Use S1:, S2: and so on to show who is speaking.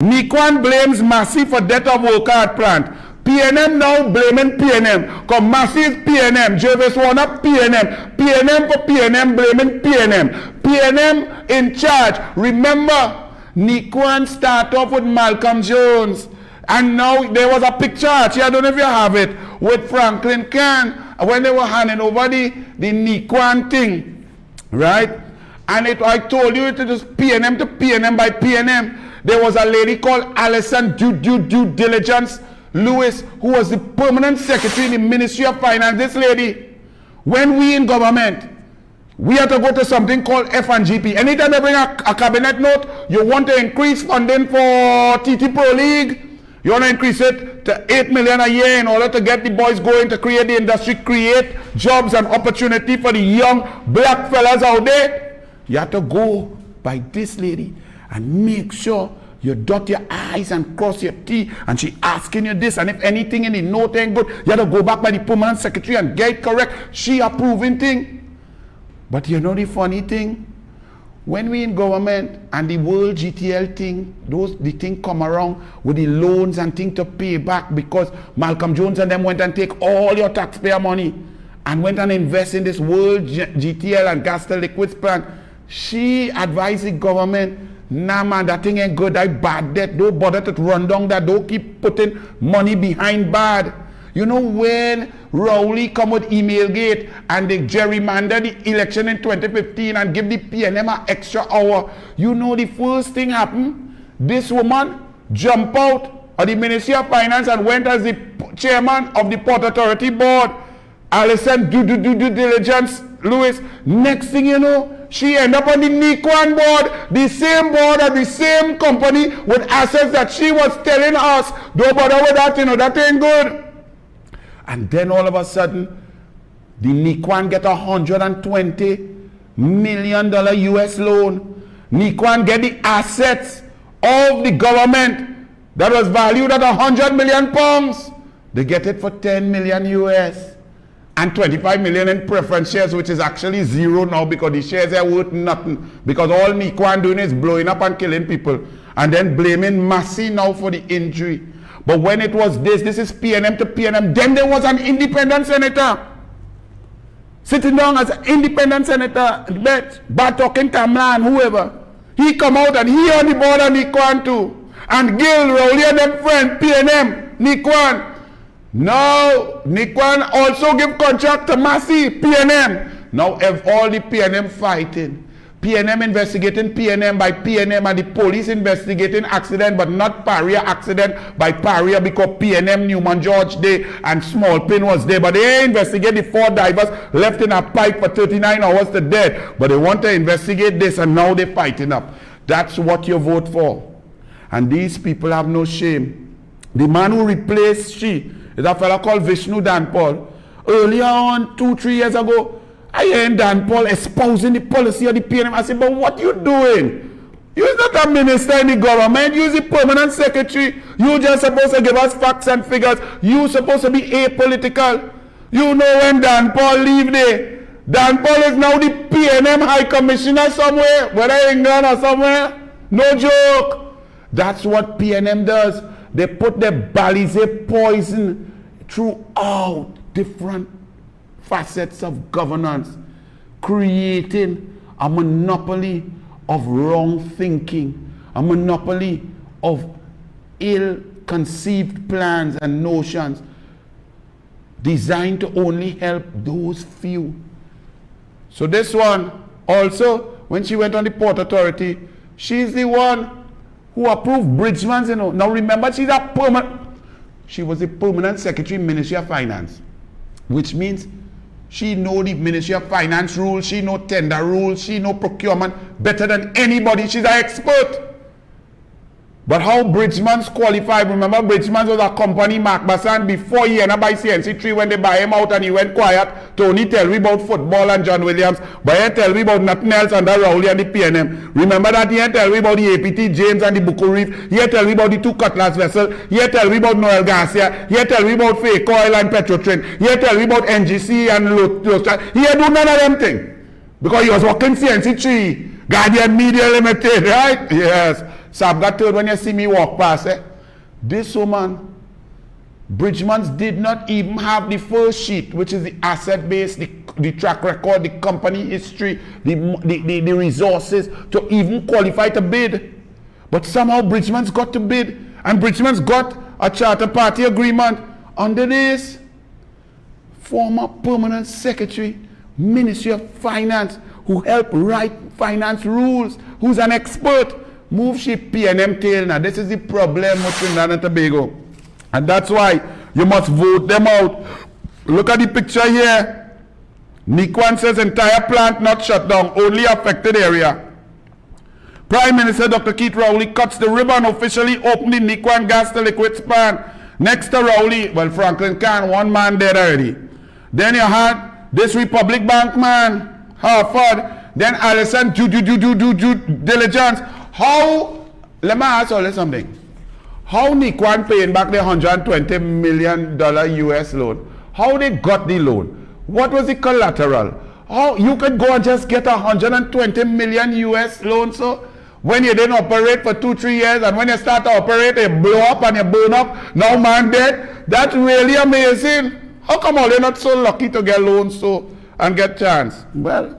S1: Niquan blames Massey for death of worker at plant. PNM now blaming PNM. Because Massey is PNM. Jervis Warner PNM. PNM for PNM blaming PNM. PNM in charge. Remember, Niquan start off with Malcolm Jones. And now there was a picture, actually, I don't know if you have it, with Franklin Khan when they were handing over the Niquan thing. Right? And I told you it is PNM to PNM by PNM. There was a lady called Alison Due Diligence Lewis, who was the permanent secretary in the Ministry of Finance. This lady, when we in government, we have to go to something called F&GP. Anytime they bring a cabinet note, you want to increase funding for TT Pro League, you want to increase it to 8 million a year in order to get the boys going to create the industry, create jobs and opportunity for the young black fellas out there. You have to go by this lady and make sure you dot your I's and cross your T, and she asking you this, and if anything in the note ain't good, you have to go back by the permanent secretary and get it correct. She approving thing. But you know the funny thing? When we in government and the world GTL thing, the thing come around with the loans and thing to pay back because Malcolm Jones and them went and take all your taxpayer money and went and invest in this world GTL and gas to liquids plant. She advised the government, nah man, that thing ain't good, that bad debt, don't bother to run down that, don't keep putting money behind bad. You know when Rowley come with Emailgate and they gerrymander the election in 2015 and give the PNM an extra hour, you know the first thing happened? This woman jumped out of the Ministry of Finance and went as the chairman of the Port Authority Board. Alison Due Diligence Lewis. Next thing you know, she ended up on the Niquan board, the same board of the same company with assets that she was telling us, don't bother with that, you know, that ain't good. And then all of a sudden, the Niquan get $120 million US loan. Niquan get the assets of the government that was valued at 100 million pounds. They get it for 10 million US. And 25 million in preference shares, which is actually zero now because the shares are worth nothing. Because all Niquan doing is blowing up and killing people. And then blaming Massey now for the injury. But when it was this is PNM to PNM, then there was an independent senator. Sitting down as an independent senator, Bartok Tamlan, whoever. He come out and he on the board of Niquan too. And Gil, Rowley and them friend, PNM, Niquan. Now, Niquan also give contract to Massey, PNM. Now, if all the PNM fighting, PNM investigating PNM by PNM and the police investigating accident, but not Paria accident by Paria because PNM, Newman George Day and Small Pin was there. But they investigate the 4 divers left in a pipe for 39 hours to death. But they want to investigate this and now they're fighting up. That's what you vote for. And these people have no shame. The man who replaced she is a fellow called Vishnu Danpal. Earlier on, 2-3 years ago, I heard Dan Paul espousing the policy of the PNM. I said, but what you doing? You're not a minister in the government. You're the permanent secretary. You're just supposed to give us facts and figures. You're supposed to be apolitical. You know when Dan Paul leave there. Dan Paul is now the PNM High Commissioner somewhere, whether England or somewhere. No joke. That's what PNM does. They put their Balize poison throughout different facets of governance, creating a monopoly of wrong thinking, a monopoly of ill-conceived plans and notions designed to only help those few. So this one also, when she went on the Port Authority, she's the one who approved Bridgman's, you know. Now remember, she was the permanent secretary in Ministry of Finance, which means she know the Ministry of Finance rules, she know tender rules, she know procurement better than anybody. She's an expert. But how Bridgman's qualified? Remember, Bridgman's was a company, Mark Bassan, before he ended up by CNC3 when they buy him out and he went quiet. Tony tell me about football and John Williams, but he tell me about nothing else under Rowley and the PNM. Remember that he tell me about the APT James and the Buku Reef. He tell me about the 2 Cutlass vessels. He tell me about Noel Garcia. He tell me about Fake Oil and Petrotrin. He tell me about NGC and Lotus. He do none of them things because he was working CNC3, Guardian Media Limited, right? Yes. Sab got told when you see me walk past, this woman, Bridgemans did not even have the first sheet, which is the asset base, the track record, the company history, the resources to even qualify to bid. But somehow Bridgemans got to bid, and Bridgemans got a charter party agreement under this. Former permanent secretary, Ministry of Finance, who helped write finance rules, who's an expert, move ship PNM tail. Now this is the problem with Trinidad and Tobago. And that's why you must vote them out. Look at the picture here. Niquan says entire plant not shut down, only affected area. Prime Minister Dr. Keith Rowley cuts the ribbon, officially opening Niquan gas to liquid span. Next to Rowley, well, Franklin Khan, one man dead already. Then you had this Republic Bank man, Hartford. Then Allison, due diligence. How, let me ask you something. How Niquan paying back the $120 million US loan? How they got the loan? What was the collateral? How you could go and just get $120 million US loan, so when you didn't operate for 2-3 years, and when you start to operate, you blow up and you burn up, now man dead? That's really amazing. How come all they're not so lucky to get loans so and get chance? Well,